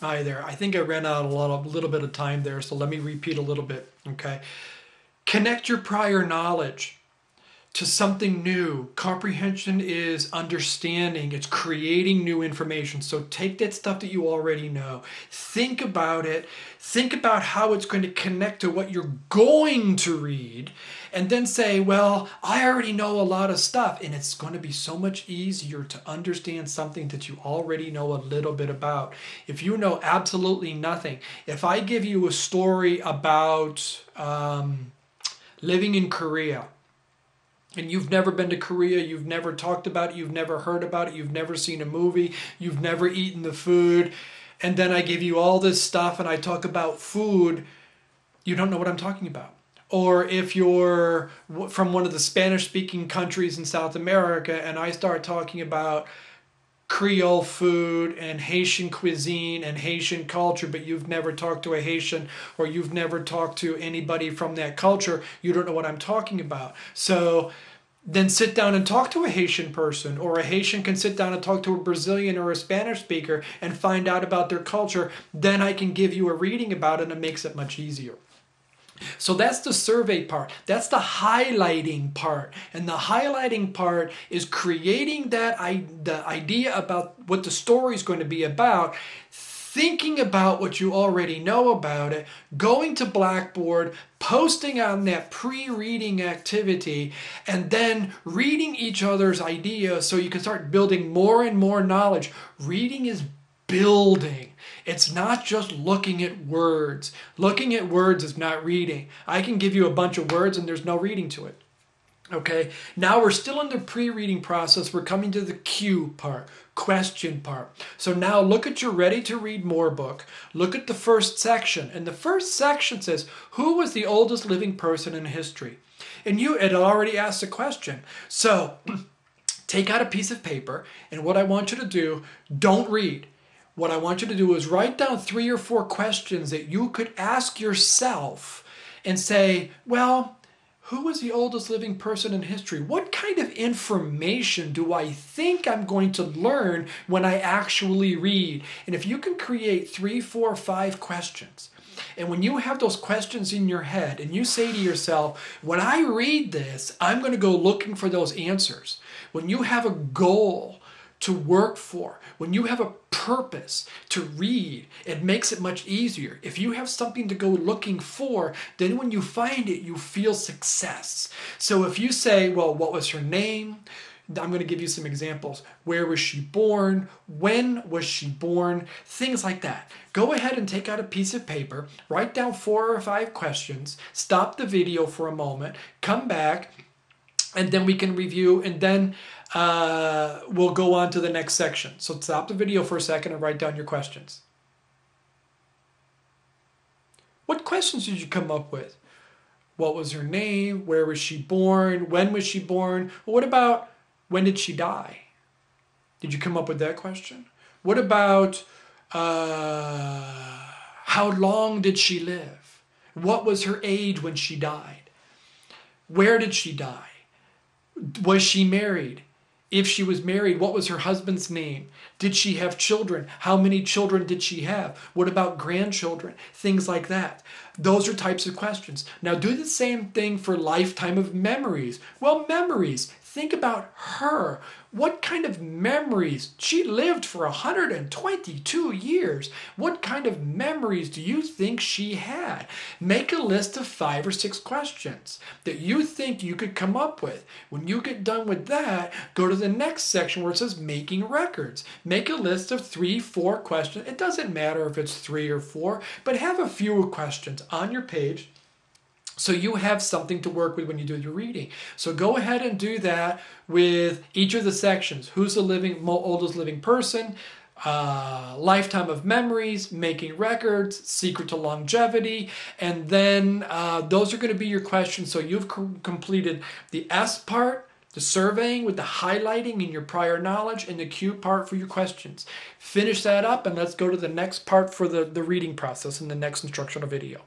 Hi there. I think I ran out a little bit of time there, so let me repeat a little bit. Okay. Connect your prior knowledge to something new. Comprehension is understanding, it's creating new information. So take that stuff that you already know, think about it, think about how it's going to connect to what you're going to read, and then say, well, I already know a lot of stuff, and it's going to be so much easier to understand something that you already know a little bit about. If you know absolutely nothing, if I give you a story about living in Korea, and you've never been to Korea, you've never talked about it, you've never heard about it, you've never seen a movie, you've never eaten the food, and then I give you all this stuff and I talk about food, you don't know what I'm talking about. Or if you're from one of the Spanish speaking countries in South America and I start talking about Creole food and Haitian cuisine and Haitian culture, but you've never talked to a Haitian or you've never talked to anybody from that culture, you don't know what I'm talking about. So then sit down and talk to a Haitian person, or a Haitian can sit down and talk to a Brazilian or a Spanish speaker and find out about their culture. Then I can give you a reading about it and it makes it much easier. So that's the survey part. That's the highlighting part. And the highlighting part is creating the idea about what the story is going to be about, thinking about what you already know about it, going to Blackboard, posting on that pre-reading activity, and then reading each other's ideas so you can start building more and more knowledge. Reading is building. It's not just looking at words. Looking at words is not reading. I can give you a bunch of words and there's no reading to it. Okay, now we're still in the pre-reading process. We're coming to the Q part, question part. So now look at your Ready to Read More book. Look at the first section. And the first section says, who was the oldest living person in history? And it already asked a question. So take out a piece of paper, and what I want you to do, don't read. What I want you to do is write down 3 or 4 questions that you could ask yourself and say, well, who was the oldest living person in history? What kind of information do I think I'm going to learn when I actually read? And if you can create 3, 4, 5 questions, and when you have those questions in your head and you say to yourself, when I read this, I'm going to go looking for those answers. When you have a goal to work for, when you have a purpose to read, it makes it much easier. If you have something to go looking for, then when you find it, you feel success. So if you say, well, what was her name? I'm going to give you some examples. Where was she born? When was she born? Things like that. Go ahead and take out a piece of paper, write down 4 or 5 questions, stop the video for a moment, come back, and then we can review, and then we'll go on to the next section. So stop the video for a second and write down your questions. What questions did you come up with? What was her name? Where was she born? When was she born? Well, what about when did she die? Did you come up with that question? What about how long did she live? What was her age when she died? Where did she die? Was she married? If she was married, what was her husband's name? Did she have children? How many children did she have? What about grandchildren? Things like that. Those are types of questions. Now do the same thing for lifetime of memories. Well, memories. Think about her. What kind of memories? She lived for 122 years. What kind of memories do you think she had? Make a list of 5 or 6 questions that you think you could come up with. When you get done with that, go to the next section where it says making records. Make a list of 3, 4 questions. It doesn't matter if it's 3 or 4, but have a few questions on your page so you have something to work with when you do your reading. So go ahead and do that with each of the sections. Who's the oldest living person? Lifetime of memories, making records, secret to longevity, and then those are going to be your questions. So you've completed the S part, the surveying with the highlighting in your prior knowledge, and the Q part for your questions. Finish that up and let's go to the next part for the reading process in the next instructional video.